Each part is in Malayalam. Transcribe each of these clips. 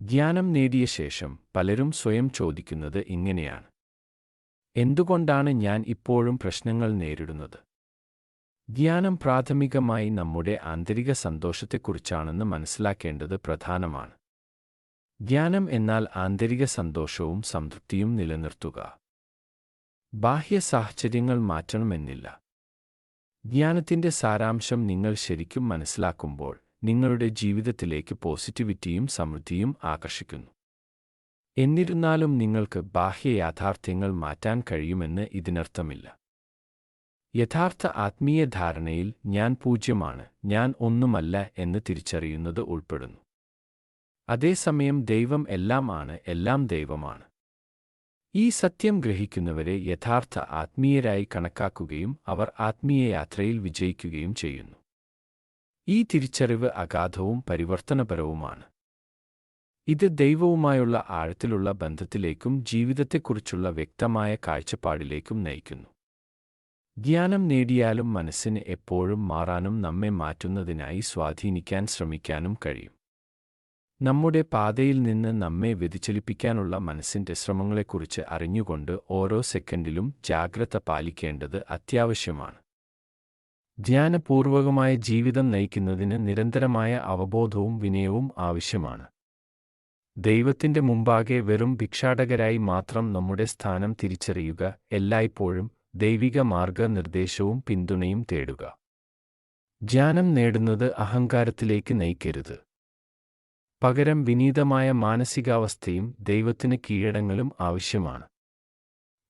ധ്യാനം നേടിയ ശേഷം പലരും സ്വയം ചോദിക്കുന്നത് ഇങ്ങനെയാണ്: എന്തുകൊണ്ടാണ് ഞാൻ ഇപ്പോഴും പ്രശ്നങ്ങൾ നേരിടുന്നത്? ധ്യാനം പ്രാഥമികമായി നമ്മുടെ ആന്തരിക സന്തോഷത്തെക്കുറിച്ചാണെന്ന് മനസ്സിലാക്കേണ്ടത് പ്രധാനമാണ്. ധ്യാനം എന്നാൽ ആന്തരിക സന്തോഷവും സംതൃപ്തിയും നിലനിർത്തുക. ബാഹ്യ സാഹചര്യങ്ങൾ മാറ്റണമെന്നില്ല. ധ്യാനത്തിന്റെ സാരാംശം നിങ്ങൾ ശരിക്കും മനസ്സിലാക്കുമ്പോൾ നിങ്ങളുടെ ജീവിതത്തിലേക്ക് പോസിറ്റിവിറ്റിയും സമൃദ്ധിയും ആകർഷിക്കുന്നു. എന്നിരുന്നാലും നിങ്ങൾക്ക് ബാഹ്യ യാഥാർത്ഥ്യങ്ങൾ മാറ്റാൻ കഴിയുമെന്ന് ഇതിനർത്ഥമില്ല. യഥാർത്ഥ ആത്മീയ ധാരണയിൽ ഞാൻ പൂജ്യമാണ്, ഞാൻ ഒന്നുമല്ല എന്ന് തിരിച്ചറിയുന്നത് ഉൾപ്പെടുന്നു. അതേസമയം ദൈവം എല്ലാം ആണ്, എല്ലാം ദൈവമാണ്. ഈ സത്യം ഗ്രഹിക്കുന്നവരെ യഥാർത്ഥ ആത്മീയരായി കണക്കാക്കുകയും അവർ ആത്മീയ യാത്രയിൽ വിജയിക്കുകയും ചെയ്യുന്നു. ഈ തിരിച്ചറിവ് അഗാധവും പരിവർത്തനപരവുമാണ്. ഇത് ദൈവവുമായുള്ള ആഴത്തിലുള്ള ബന്ധത്തിലേക്കും ജീവിതത്തെക്കുറിച്ചുള്ള വ്യക്തമായ കാഴ്ചപ്പാടിലേക്കും നയിക്കുന്നു. ധ്യാനം നേടിയാലും മനസ്സിന് എപ്പോഴും മാറാനും നമ്മെ മാറ്റുന്നതിനായി സ്വാധീനിക്കാൻ ശ്രമിക്കാനും കഴിയും. നമ്മുടെ പാതയിൽ നിന്ന് നമ്മെ വ്യതിചലിപ്പിക്കാനുള്ള മനസ്സിന്റെ ശ്രമങ്ങളെക്കുറിച്ച് അറിഞ്ഞുകൊണ്ട് ഓരോ സെക്കൻഡിലും ജാഗ്രത പാലിക്കേണ്ടത് അത്യാവശ്യമാണ്. ധ്യാനപൂർവകമായ ജീവിതം നയിക്കുന്നതിന് നിരന്തരമായ അവബോധവും വിനയവും ആവശ്യമാണ്. ദൈവത്തിന്റെ മുമ്പാകെ വെറും ഭിക്ഷാടകരായി മാത്രം നമ്മുടെ സ്ഥാനം തിരിച്ചറിയുക, എല്ലായ്പ്പോഴും ദൈവിക മാർഗനിർദ്ദേശവും പിന്തുണയും തേടുക. ധ്യാനം നേടുന്നത് അഹങ്കാരത്തിലേക്ക് നയിക്കരുത്. പകരം വിനീതമായ മാനസികാവസ്ഥയും ദൈവത്തിന് കീഴടങ്ങലും ആവശ്യമാണ്.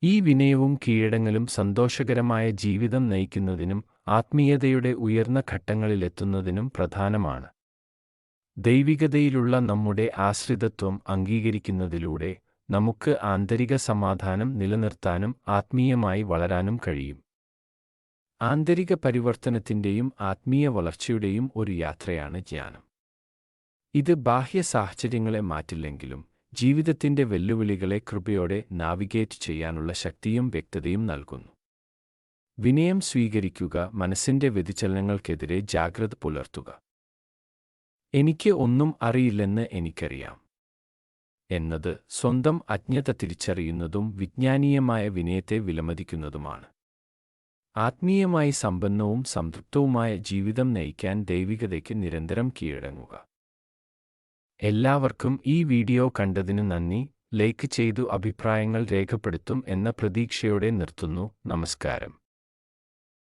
ഈ വിനയവും കീഴടങ്ങലും സന്തോഷകരമായ ജീവിതം നയിക്കുന്നതിനും ആത്മീയതയുടെ ഉയർന്ന ഘട്ടങ്ങളിലെത്തുന്നതിനും പ്രധാനമാണ്. ദൈവികതയിലുള്ള നമ്മുടെ ആശ്രിതത്വം അംഗീകരിക്കുന്നതിലൂടെ നമുക്ക് ആന്തരിക സമാധാനം നിലനിർത്താനും ആത്മീയമായി വളരാനും കഴിയും. ആന്തരിക പരിവർത്തനത്തിന്റെയും ആത്മീയ വളർച്ചയുടെയും ഒരു യാത്രയാണ് ധ്യാനം. ഇത് ബാഹ്യ സാഹചര്യങ്ങളെ മാറ്റില്ലെങ്കിലും ജീവിതത്തിന്റെ വെല്ലുവിളികളെ കൃപയോടെ നാവിഗേറ്റ് ചെയ്യാനുള്ള ശക്തിയും വ്യക്തതയും നൽകുന്നു. വിനയം സ്വീകരിക്കുക, മനസ്സിന്റെ വ്യതിചലനങ്ങൾക്കെതിരെ ജാഗ്രത പുലർത്തുക. എനിക്ക് ഒന്നും അറിയില്ലെന്ന് എനിക്കറിയാം എന്നത് സ്വന്തം അജ്ഞത തിരിച്ചറിയുന്നതും വിജ്ഞാനീയമായ വിനയത്തെ വിലമതിക്കുന്നതുമാണ്. ആത്മീയമായി സമ്പന്നവും സംതൃപ്തവുമായ ജീവിതം നയിക്കാൻ ദൈവികതയ്ക്ക് നിരന്തരം കീഴടങ്ങുക. എല്ലാവർക്കും ഈ വീഡിയോ കണ്ടതിന് നന്ദി. ലൈക്ക് ചെയ്തു അഭിപ്രായങ്ങൾ രേഖപ്പെടുത്തും എന്ന പ്രതീക്ഷയോടെ നിർത്തുന്നു. നമസ്കാരം.